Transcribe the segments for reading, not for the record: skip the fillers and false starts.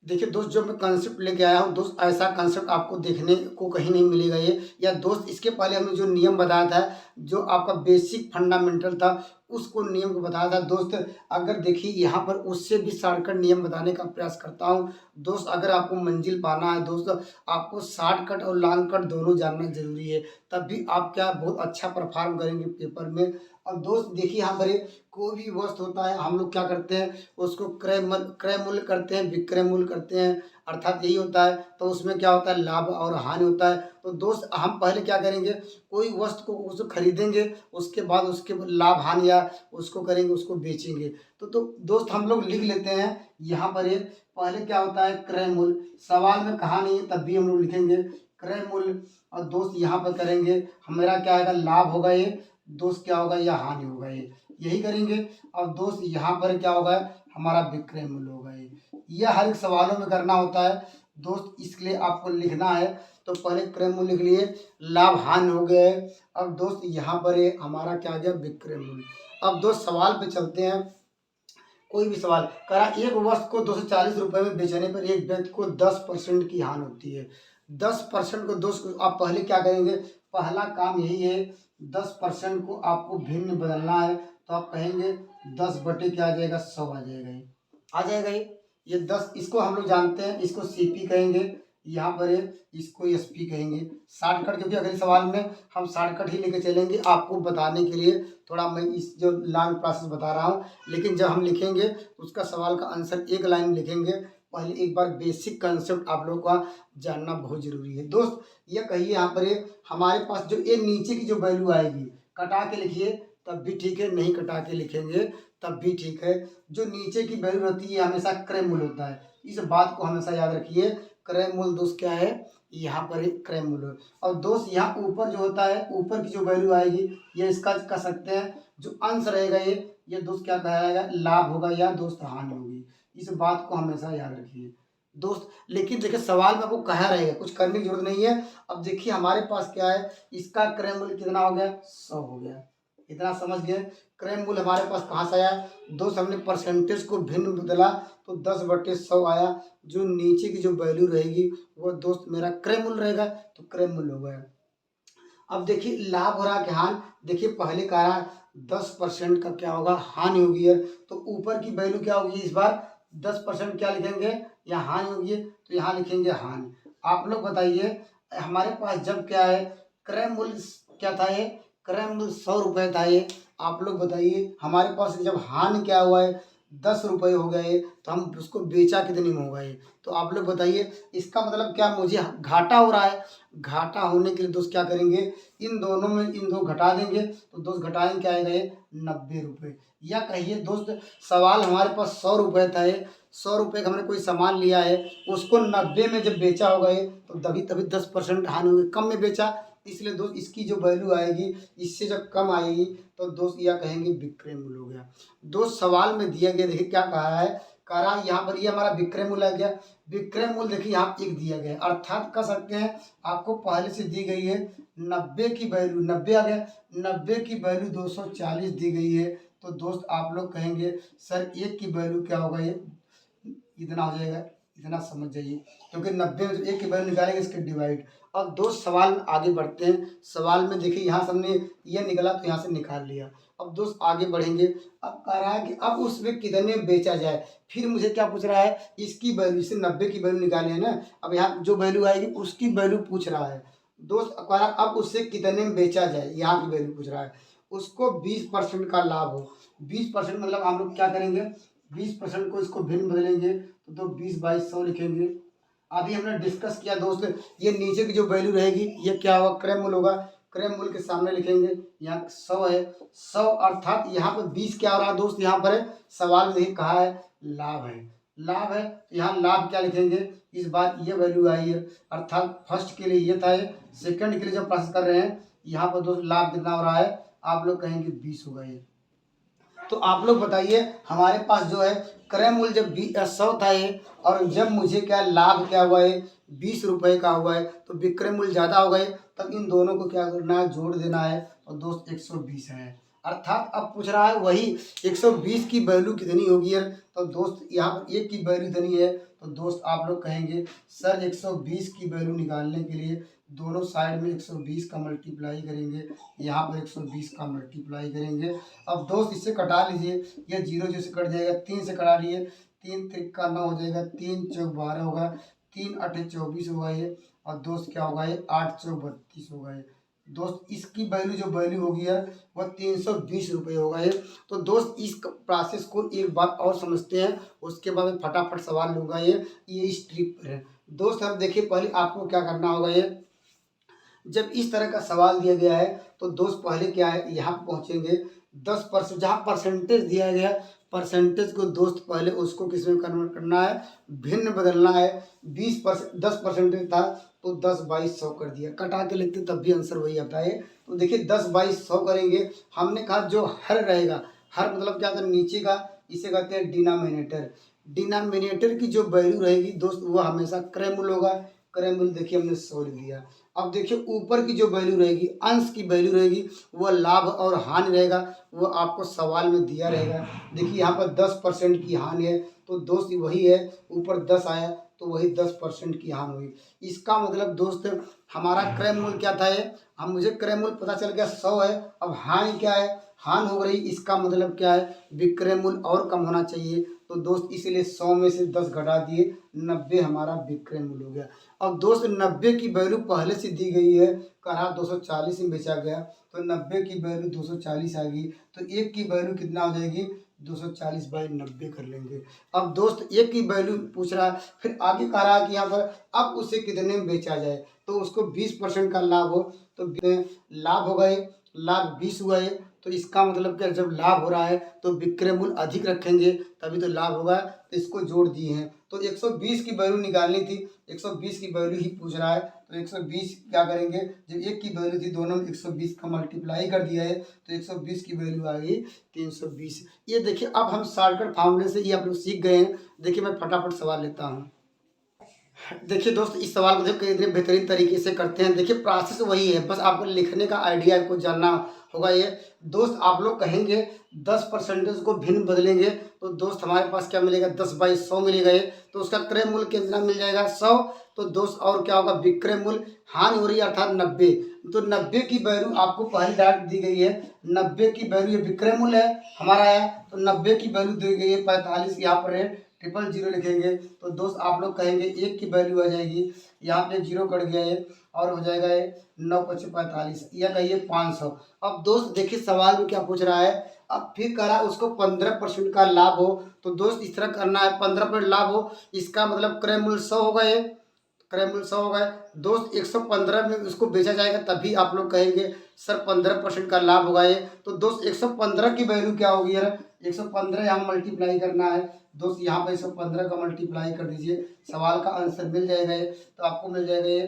देखिए दोस्त, जो मैं कंसेप्ट लेके आया हूँ दोस्त, ऐसा कंसेप्ट आपको देखने को कहीं नहीं मिलेगा ये। या दोस्त, इसके पहले हमने जो नियम बताया था, जो आपका बेसिक फंडामेंटल था, उसको नियम को बताया था दोस्त। अगर देखिए यहाँ पर उससे भी शॉर्टकट नियम बताने का प्रयास करता हूँ दोस्त। अगर आपको मंजिल पाना है दोस्त, आपको शॉर्टकट और लॉन्ग कट दोनों जानना जरूरी है। तब भी आप क्या बहुत अच्छा परफॉर्म करेंगे पेपर में। और दोस्त देखिए, यहाँ पर कोई भी वस्तु होता है, हम लोग क्या करते हैं, उसको क्रय मूल्य करते हैं, विक्रय मूल्य करते हैं, अर्थात यही होता है। तो उसमें क्या होता है, लाभ और हानि होता है। तो दोस्त हम पहले क्या करेंगे, कोई वस्तु को उसको खरीदेंगे, उसके बाद उसके लाभ हानि या उसको करेंगे, उसको बेचेंगे। तो दोस्त हम लोग लिख लेते हैं यहाँ पर पहले क्या होता है, क्रय मूल्य। सवाल में कहा नहीं है तब भी हम लोग लिखेंगे क्रय मूल्य। और दोस्त यहाँ पर करेंगे, हमारा क्या आएगा, लाभ होगा ये, दोस्त क्या होगा, या हानि होगा ये, यही करेंगे। और दोस्त यहाँ पर क्या होगा, हमारा विक्रय मूल्य होगा ये। यह हर एक सवालों में करना होता है दोस्त, इसके लिए आपको लिखना है। तो पहले क्रय मूल्य लिख लिए, लाभ हानि हो गए। अब दोस्त यहाँ पर हमारा क्या आ गया, विक्रय मूल्य। अब दोस्त सवाल पे चलते हैं। कोई भी सवाल करा, एक वस्तु को 240 रुपये में बेचने पर एक व्यक्ति को 10% की हानि होती है। 10% को दोस्त आप पहले क्या करेंगे, पहला काम यही है, 10% को आपको भिन्न बदलना है। तो आप कहेंगे 10 बटे क्या आ जाएगा, 100 आ जाएगा ये, आ जाएगा ये 10, इसको हम लोग जानते हैं, इसको सीपी कहेंगे, यहाँ पर इसको एसपी कहेंगे। शॉर्टकट, क्योंकि अगले सवाल में हम शॉर्टकट ही लेके चलेंगे आपको बताने के लिए। थोड़ा मैं इस जो लॉन्ग प्रोसेस बता रहा हूँ, लेकिन जब हम लिखेंगे उसका सवाल का आंसर एक लाइन में लिखेंगे। पहले एक बार बेसिक कंसेप्ट आप लोगों का जानना बहुत जरूरी है दोस्त। ये कहिए यहाँ पर हमारे पास जो ये नीचे की जो वैल्यू आएगी, कटा के लिखिए तब भी ठीक है, नहीं कटा के लिखेंगे तब भी ठीक है। जो नीचे की वैल्यू रहती है हमेशा क्रय मूल्य होता है, इस बात को हमेशा याद रखिए। क्रय मूल्य दोस्त क्या है, यहाँ पर क्रय मूल्य। और दोस्त यहाँ ऊपर जो होता है, ऊपर की जो वैल्यू आएगी, ये इसका कह सकते हैं जो अंश रहेगा ये दोस्त क्या कहलाएगा, लाभ होगा या दोस्त हानि होगी। इस बात को हमेशा याद रखिए दोस्त। लेकिन देखिए सवाल में आपको कहा रहेगा, कुछ करने की जरूरत नहीं है। अब देखिए हमारे पास क्या है, इसका क्रय मूल्य कितना हो गया, 100 हो गया। इतना समझ गए। क्रय मूल्य हमारे पास कहाँ से आया दोस्त, हमने परसेंटेज को भिन्न बदला तो 10/100 आया। जो नीचे की जो वैल्यू रहेगी वो दोस्त मेरा क्रय मूल्य रहेगा, तो क्रय मूल्य हो गया। अब देखिए लाभ हो रहा है कि हानि, देखिए पहले कह रहा 10% का क्या होगा, हानि होगी यार। तो ऊपर की वैल्यू क्या होगी, इस बार 10% क्या लिखेंगे, या हानि होगी, तो यहाँ लिखेंगे हानि। आप लोग बताइए, हमारे पास जब क्या है, क्रय मूल्य क्या था ये, क्रय मूल्य 100 रुपये था ये। आप लोग बताइए हमारे पास जब हानि क्या हुआ है, 10 रुपये हो गए, तो हम उसको बेचा कितने में होगा ये। तो आप लोग बताइए, इसका मतलब क्या, मुझे घाटा हो रहा है। घाटा होने के लिए दोस्त क्या करेंगे, इन दोनों में इन दो घटा देंगे, तो दोस्त घटाएंगे क्या आएगा ये, 90 रुपये। या कहिए दोस्त, सवाल हमारे पास 100 रुपये था ये, 100 रुपये का हमने कोई सामान लिया है, उसको 90 में जब बेचा होगा ये, तो तभी तभी 10% हानि होगी, कम में बेचा, इसलिए दोस्त इसकी जो वैल्यू आएगी, इससे जब कम आएगी तो दोस्त यह कहेंगे विक्रय मूल्य हो गया। दोस्त सवाल में दिया गया, देखिए क्या कहा है, कह रहा है यहाँ पर ये हमारा विक्रय मूल्य आ गया। विक्रय मूल्य देखिए यहाँ एक दिया गया है, अर्थात कह सकते हैं आपको पहले से दी गई है 90 की वैल्यू, 90 आ गया, 90 की वैल्यू 240 दी गई है। तो दोस्त आप लोग कहेंगे सर एक की वैल्यू क्या होगा, ये इतना हो जाएगा, इतना समझ जाइए, क्योंकि 90 में एक की वैल्यू निकालेंगे इसके डिवाइड। अब दोस्त सवाल में आगे बढ़ते हैं। सवाल में देखिए यहाँ से हमने ये निकला तो यहाँ से निकाल लिया। अब दोस्त आगे बढ़ेंगे। अब कह रहा है कि अब उसमें कितने बेचा जाए, फिर मुझे क्या पूछ रहा है, इसकी वैल्यू से 90 की वैल्यू निकाली है ना, अब यहाँ जो वैल्यू आएगी उसकी वैल्यू पूछ रहा है दोस्त। कह रहा है अब उससे कितने में बेचा जाए, यहाँ की वैल्यू पूछ रहा है। उसको 20% का लाभ हो, 20% मतलब हम लोग क्या करेंगे, 20% को इसको भिन्न बदलेंगे, तो 20/100 लिखेंगे। अभी हमने डिस्कस किया दोस्त, ये नीचे की जो वैल्यू रहेगी ये क्या होगा, क्रय मूल्य होगा। क्रय मूल्य के सामने लिखेंगे, यहाँ 100 है, 100 अर्थात यहाँ पर 20 क्या हो रहा है दोस्त, यहाँ पर है सवाल में ही कहा है लाभ है, लाभ है, तो यहाँ लाभ क्या लिखेंगे, इस बार ये वैल्यू आई है, अर्थात फर्स्ट के लिए ये था, सेकंड के लिए जब प्रोसेस कर रहे हैं, यहाँ पर दोस्त लाभ कितना हो रहा है, आप लोग कहेंगे 20 होगा ये। तो आप लोग बताइए हमारे पास जो है क्रय मूल्य जब 100 था ये, और जब मुझे क्या लाभ क्या हुआ है, 20 रुपये का हुआ है, तो विक्रय मूल्य ज़्यादा हो गए, तब इन दोनों को क्या करना है, जोड़ देना है, और दोस्त 120 है। अर्थात अब पूछ रहा है वही 120 की वैल्यू कितनी होगी यार, तो दोस्त यहाँ पर एक की वैल्यू इतनी है, तो दोस्त आप लोग कहेंगे सर 120 की वैल्यू निकालने के लिए दोनों साइड में 120 का मल्टीप्लाई करेंगे, यहाँ पर 120 का मल्टीप्लाई करेंगे। अब दोस्त इससे कटा लीजिए, यह जीरो जीरो से कट जाएगा, 3 से कटा लिए, 3 त्रिक 9 हो जाएगा, 3 चौक 12 होगा, 3 8 24 होगा ये, और दोस्त क्या होगा ये 8 चौक 32 होगा ये। दोस्त इसकी वैल्यू जो वैल्यू होगी यार वह 320 रुपये होगा ये। तो दोस्त इस प्रोसेस को एक बार और समझते हैं, उसके बाद मैं फटाफट सवाल लूँगा ये इस ट्रिक पर है। दोस्त अब देखिए पहले आपको क्या करना होगा, ये जब इस तरह का सवाल दिया गया है तो दोस्त पहले क्या है, यहाँ पर पहुँचेंगे 10%, जहाँ परसेंटेज दिया गया परसेंटेज को दोस्त पहले उसको किस में कन्वर्ट करना है, भिन्न बदलना है। 20% 10% था तो 10 22 100 कर दिया, कटा के लिखते तब भी आंसर वही आता है। तो देखिए 10 22 100 करेंगे, हमने कहा जो हर रहेगा, हर मतलब क्या था नीचे का, इसे कहते हैं डिनोमिनेटर। डिनोमिनेटर की जो वैल्यू रहेगी दोस्त वो हमेशा क्रय मूल्य होगा, क्रय मूल्य देखिए हमने 100 लिख दिया। अब देखिए ऊपर की जो वैल्यू रहेगी, अंश की वैल्यू रहेगी, वह लाभ और हानि रहेगा, वो आपको सवाल में दिया रहेगा। देखिए यहाँ पर 10% की हानि है तो दोस्त वही है, ऊपर 10 आया तो वही 10% की हानि हुई। इसका मतलब दोस्त हमारा क्रय मूल्य क्या था, ये हम मुझे क्रय मूल्य पता चल गया 100 है। अब हानि क्या है, हानि हो रही, इसका मतलब क्या है, विक्रय मूल्य और कम होना चाहिए। तो दोस्त इसलिए 100 में से 10 घटा दिए, 90 हमारा विक्रय मूल्य हो गया। अब दोस्त 90 की वैल्यू पहले से दी गई है, कहा 240 में बेचा गया तो 90 की वैल्यू 240 आ गई, तो एक की वैल्यू कितना हो जाएगी, 240 बाई 90 कर लेंगे। अब दोस्त एक की वैल्यू पूछ रहा है, फिर आगे कह रहा है कि यहाँ पर अब उसे कितने में बेचा जाए, तो उसको 20% का लाभ हो, तो लाभ हो गए, लाभ 20 हुआ है। तो इसका मतलब क्या, जब लाभ हो रहा है तो विक्रय मूल्य अधिक रखेंगे तभी तो लाभ होगा, तो इसको जोड़ दिए हैं। तो 120 की वैल्यू निकालनी थी, 120 की वैल्यू ही पूछ रहा है, तो 120 क्या करेंगे, जब एक की वैल्यू थी दोनों में 120 का मल्टीप्लाई कर दिया है तो 120 की वैल्यू आ गई 320। ये देखिए अब हम शॉर्टकट फार्मूले से ये आप लोग सीख गए हैं। देखिए मैं फटाफट सवाल लेता हूँ। देखिए दोस्त इस सवाल को देखिए कितने बेहतरीन तरीके से करते हैं। देखिए प्रोसेस वही है, बस आपको लिखने का आइडिया आपको जानना होगा। ये दोस्त आप लोग कहेंगे 10% को भिन्न बदलेंगे तो दोस्त हमारे पास क्या मिलेगा, 10 बाई 100 मिलेगा ये, तो उसका क्रय मूल्य कितना मिल जाएगा 100। तो दोस्त और क्या होगा, विक्रय मूल्य हानि हो रही है अर्थात 90, तो 90 की वैल्यू आपको पहले डायरेक्ट दी गई है, 90 की वैल्यू ये विक्रय मूल्य है हमारा है, तो 90 की वैल्यू दी गई है 45, यहाँ पर है 000 लिखेंगे। तो दोस्त आप लोग कहेंगे एक की वैल्यू आ जाएगी, यहाँ पे जीरो कट गया है और हो जाएगा ये 9 × 45, यह कहिए 500। अब दोस्त देखिए सवाल में क्या पूछ रहा है, अब फिर कह रहा है उसको 15% का लाभ हो, तो दोस्त इस तरह करना है 15% लाभ हो, इसका मतलब क्रय मूल्य 100 होगा, ये क्रय मूल्य 100 होगा दोस्त, 115 में उसको बेचा जाएगा तभी आप लोग कहेंगे सर 15% का लाभ होगा ये। तो दोस्त 115 की वैल्यू क्या होगी यार, 115 यहाँ मल्टीप्लाई करना है दोस्त, यहाँ पर 115 का मल्टीप्लाई कर दीजिए, सवाल का आंसर मिल जाएगा ये। तो आपको मिल जाएगा ये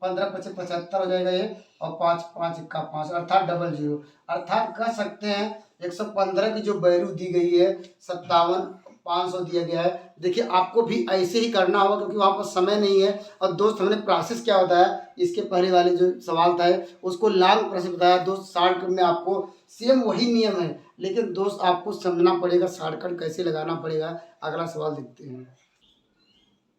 15 × 5 = 75 हो जाएगा ये, और 5 5 × 5 अर्थात 00, अर्थात कह सकते हैं 115 की जो वैल्यू दी गई है 57,500 दिया गया है। देखिए आपको भी ऐसे ही करना होगा क्योंकि वहाँ पर समय नहीं है। और दोस्त हमने प्रोसेस क्या होता है, इसके पहले वाले जो सवाल था उसको लॉन्ग प्रोसेस बताया दोस्त, शॉर्टकट में आपको सेम वही नियम है, लेकिन दोस्त आपको समझना पड़ेगा शॉर्टकट कैसे लगाना पड़ेगा। अगला सवाल देखते हैं।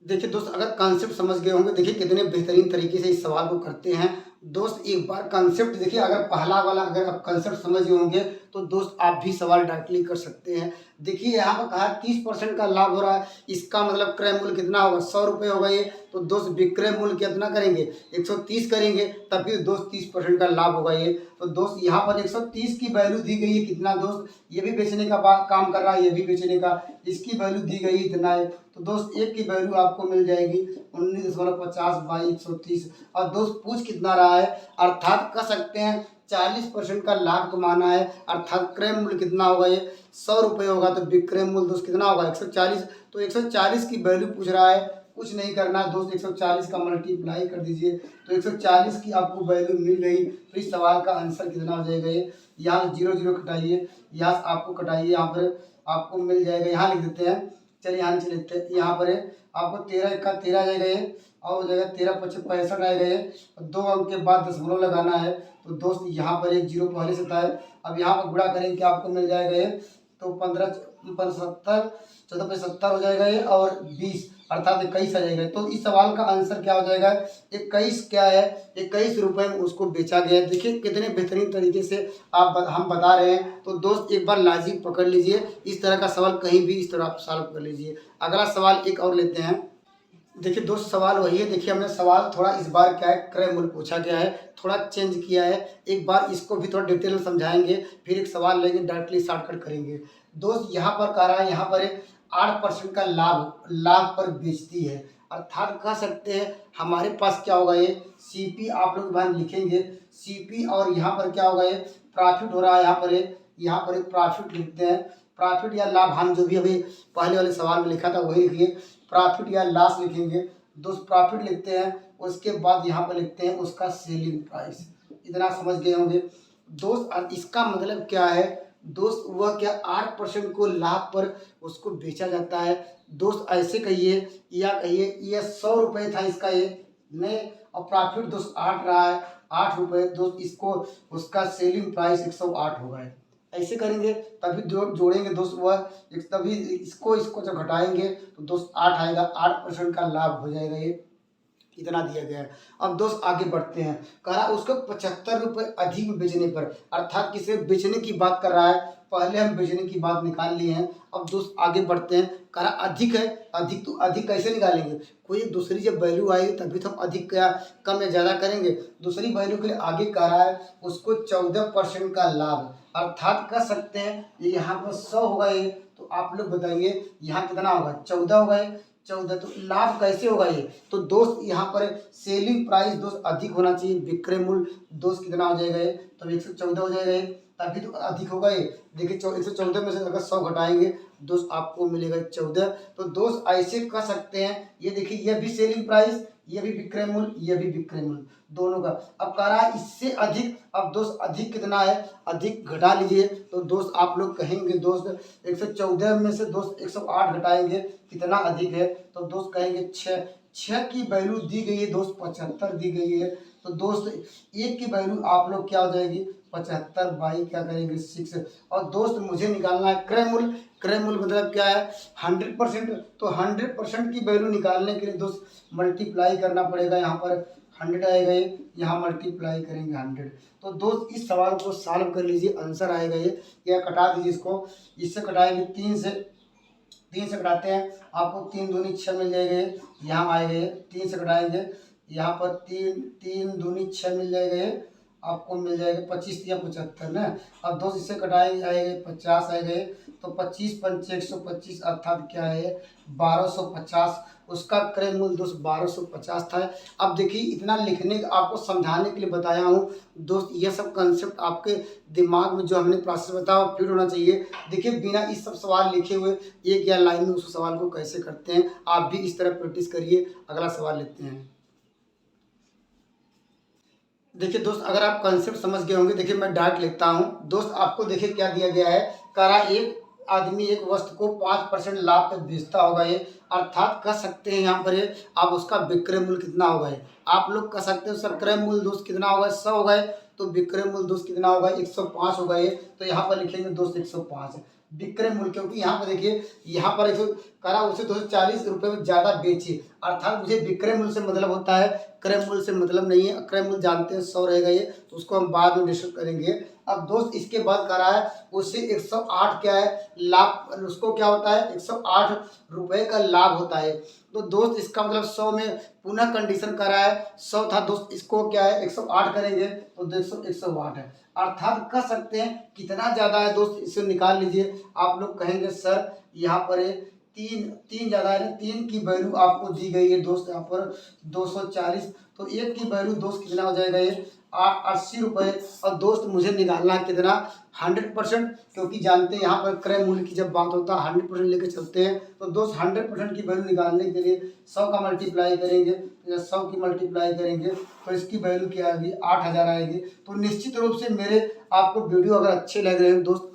देखिए दोस्त अगर कॉन्सेप्ट समझ गए होंगे, देखिए कितने बेहतरीन तरीके से इस सवाल को करते हैं। दोस्त एक बार कॉन्सेप्ट देखिए, अगर पहला वाला अगर आप कॉन्सेप्ट समझ गए होंगे तो दोस्त आप भी सवाल डायरेक्टली कर सकते हैं। देखिए यहाँ पर कहा 30% का लाभ हो रहा है, इसका मतलब क्रय मूल्य कितना होगा, 100 रुपये होगा ये। तो दोस्त विक्रय मूल्य कितना करेंगे, 130 करेंगे, तभी दोस्त 30% का लाभ होगा ये। तो दोस्त यहाँ पर 130 की वैल्यू दी गई है कितना दोस्त, ये भी बेचने का काम कर रहा है, ये भी बेचने का, इसकी वैल्यू दी गई इतना है। तो दोस्त एक की वैल्यू आपको मिल जाएगी 19.50 बाई 130। और दोस्त पूछ कितना रहा है, अर्थात कह सकते हैं 40% का लाभ कमाना है, अर्थात क्रय मूल्य कितना होगा, ये 100 रुपये होगा, तो विक्रय मूल्य दोस्त कितना होगा 140। तो 140 की वैल्यू पूछ रहा है, कुछ नहीं करना है दोस्त, 140 का मल्टीप्लाई कर दीजिए तो 140 की आपको वैल्यू मिल गई। तो इस सवाल का आंसर कितना हो जाएगा, ये यहाँ 0 कटाइए, यहाँ आपको कटाइए, यहाँ पर आपको मिल जाएगा, यहाँ लिख देते हैं, चलिए यहाँ नीचे लिखते हैं, यहाँ पर है आपको 13 का 13 आ जाएगा ये, और हो जाएगा 13 × 5 = 65 आएगा ये, 2 अंक के बाद दशमलव लगाना है। तो दोस्त यहाँ पर एक जीरो पहले से था, अब यहाँ पर गुणा करेंगे आपको मिल जाएगा ये, तो 15 × 70 14 × 70 हो जाएगा ये, और 20 अर्थात 21 आ जाएगा। तो इस सवाल का आंसर क्या हो जाएगा, 21 क्या है, 21 रुपये में उसको बेचा गया है। देखिए कितने बेहतरीन तरीके से हम बता रहे हैं। तो दोस्त एक बार लॉजिक पकड़ लीजिए, इस तरह का सवाल कहीं भी इस तरह आप सॉल्व कर लीजिए। अगला सवाल एक और लेते हैं। देखिए दोस्त सवाल वही है। देखिए हमने सवाल थोड़ा इस बार क्या है, क्रय मूल्य पूछा गया है, थोड़ा चेंज किया है। एक बार इसको भी थोड़ा डिटेल में समझाएंगे, फिर एक सवाल लेंगे, डायरेक्टली शॉर्टकट करेंगे। दोस्त यहाँ पर कह रहा है, यहाँ पर 8% का लाभ पर बेचती है। अर्थात कह सकते हैं हमारे पास क्या होगा, ये सीपी आप लोग वहाँ लिखेंगे, सीपी, और यहाँ पर क्या होगा, ये प्रॉफिट हो रहा है। यहाँ पर एक प्रॉफिट लिखते हैं, प्रॉफिट या लाभ, हम जो भी अभी पहले वाले सवाल में लिखा था वही लिखिए, प्रॉफिट या लॉस लिखेंगे। दोस्त प्रॉफिट लिखते हैं, उसके बाद यहाँ पर लिखते हैं उसका सेलिंग प्राइस। इतना समझ गए होंगे दोस्त। और इसका मतलब क्या है दोस्त, वह क्या 8% को लाभ पर उसको बेचा जाता है। दोस्त ऐसे कहिए या कहिए ये 100 रुपये था इसका, ये नहीं, और प्रॉफिट दोस्त 8 रहा है, 8 रुपये। दोस्त इसको उसका सेलिंग प्राइस 108 होगा। ऐसे करेंगे तभी जोड़ेंगे दोस्त, वह तभी इसको जब घटाएंगे तो दोस्त 8 आएगा, 8% का लाभ हो जाएगा। ये इतना दिया गया है। अब दोस्त आगे बढ़ते हैं। कह रहा उसको 75 रुपये अधिक बेचने पर, अर्थात किसी बेचने की बात कर रहा है। पहले हम बेचने की बात निकाल लिए हैं। अब दोस्त आगे बढ़ते हैं। कह रहा अधिक है, अधिक तो अधिक कैसे निकालेंगे, कोई दूसरी जब वैल्यू आएगी तभी तो हम अधिक या कम या ज़्यादा करेंगे। दूसरी वैल्यू के लिए आगे कह रहा है उसको 14% का लाभ, अर्थात कह सकते हैं ये यहाँ पर 100 होगा। ये तो आप लोग बताइए यहाँ कितना होगा, 14 होगा। 14 तो लाभ कैसे होगा ये, तो दोस्त यहाँ पर सेलिंग प्राइस दोस्त अधिक होना चाहिए, विक्रय मूल्य दोस्त कितना हो जाएगा, ये तो 114 हो जाएगा, ये तभी तो अधिक होगा। ये देखिए 114 में से अगर 100 घटाएंगे दोस्त आपको मिलेगा 14। तो दोस्त ऐसे कह सकते हैं, ये देखिए ये भी सेलिंग प्राइस, ये भी विक्रय मूल्य, ये भी विक्रय मूल्य दोनों का। अब कह रहा है इससे अधिक। अब दोस्त अधिक कितना है, अधिक घटा लीजिए। तो दोस्त आप लोग कहेंगे दोस्त 114 में से दोस्त 108 घटाएंगे कितना अधिक है, तो दोस्त कहेंगे 6 की वैल्यू दी गई है दोस्त 75 दी गई है। तो दोस्त एक की वैल्यू आप लोग क्या हो जाएगी 75 बाई क्या करेंगे 6। और दोस्त मुझे निकालना है क्रय मूल्य। क्रय मूल्य मतलब क्या है 100%। तो 100% की वैल्यू निकालने के लिए दोस्त मल्टीप्लाई करना पड़ेगा। यहाँ पर 100 आएगा, ये यहाँ मल्टीप्लाई करेंगे 100। तो दोस्त इस सवाल को सॉल्व कर लीजिए, आंसर आएगा ये। या कटा दीजिए इसको, इससे कटाएंगे 3 से कटाते हैं आपको 3 दूनी 6 मिल जाएगा। यहाँ आएगा 3 से कटाएंगे, यहाँ पर 3 दूनी 6 मिल जाएगा, आपको मिल जाएगा 25 या 75 ना। अब दोस्त इससे कटाएंगे आएगा 50 आएगा। तो 25 पंचे 125 अर्थात क्या है 1250। उसका क्रय मूल्य दोस्त 1250 था। अब देखिए इतना लिखने आपको समझाने के लिए बताया हूँ दोस्त, ये सब कंसेप्ट आपके दिमाग में जो हमने प्रोसेस बताया फिट होना चाहिए। देखिए बिना इस सब सवाल लिखे हुए एक या लाइन में उस सवाल को कैसे करते हैं, आप भी इस तरह प्रैक्टिस करिए। अगला सवाल लेते हैं। देखिए दोस्त अगर आप कंसेप्ट समझ गए होंगे, देखिए मैं डायरेक्ट लिखता हूँ दोस्त। आपको देखिए क्या दिया गया है, कह रहा एक आदमी एक वस्तु को 5% लाभ पर बेचता होगा। ये अर्थात कह सकते हैं यहाँ पर ये आप उसका विक्रय मूल्य कितना होगा। ये आप लोग कह सकते हैं उसका क्रय मूल्य दोस्त कितना होगा 100 होगा। तो विक्रय मूल्य दोस्त कितना होगा 105 होगा। ये तो यहाँ पर लिखेंगे दोस्त 105 विक्रय मूल्य, क्योंकि यहाँ पर देखिए यहाँ पर 100 करा उसे 240 रुपये में ज़्यादा बेचे। अर्थात मुझे विक्रय मूल्य से मतलब होता है, क्रय मूल्य से मतलब नहीं है। क्रय मूल्य जानते हैं 100 रहेगा ये, तो उसको हम बाद में डिस्कस करेंगे। अब दोस्त इसके बाद कह रहा है उससे 108 क्या है लाभ, उसको क्या होता है 108 रुपये का लाभ होता है। तो दोस्त इसका मतलब 100 में पुनः कंडीशन कर रहा है 100 था दोस्त, इसको क्या है 108 करेंगे तो 108 है। अर्थात कह सकते हैं कितना ज़्यादा है दोस्त, इसे निकाल लीजिए। आप लोग कहेंगे सर यहाँ पर तीन ज़्यादा है ना, 3 की वैल्यू आपको दी गई है दोस्त यहाँ पर 240। तो 1 की वैल्यू दोस्त कितना हो जाएगा ये 80 रुपये। और दोस्त मुझे निकालना है कितना 100%, क्योंकि जानते हैं यहाँ पर क्रय मूल्य की जब बात होता है 100% लेके चलते हैं। तो दोस्त 100% की वैल्यू निकालने के लिए 100 का मल्टीप्लाई करेंगे, तो 100 की मल्टीप्लाई करेंगे तो इसकी वैल्यू क्या आएगी 8000 आएगी। तो निश्चित रूप से मेरे आपको वीडियो अगर अच्छे लग रहे हैं दोस्त,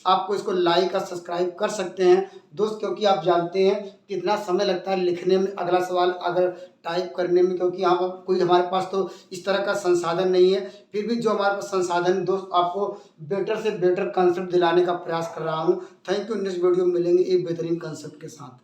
आपको इसको लाइक और सब्सक्राइब कर सकते हैं दोस्त, क्योंकि आप जानते हैं कितना समय लगता है लिखने में अगला सवाल अगर टाइप करने में, क्योंकि यहाँ पर कोई हमारे पास तो इस तरह का संसाधन नहीं है। फिर भी जो हमारे पास संसाधन दोस्त आपको बेटर से बेटर कंसेप्ट दिलाने का प्रयास कर रहा हूँ। Thank you. नेक्स्ट वीडियो में मिलेंगे एक बेहतरीन कंसेप्ट के साथ।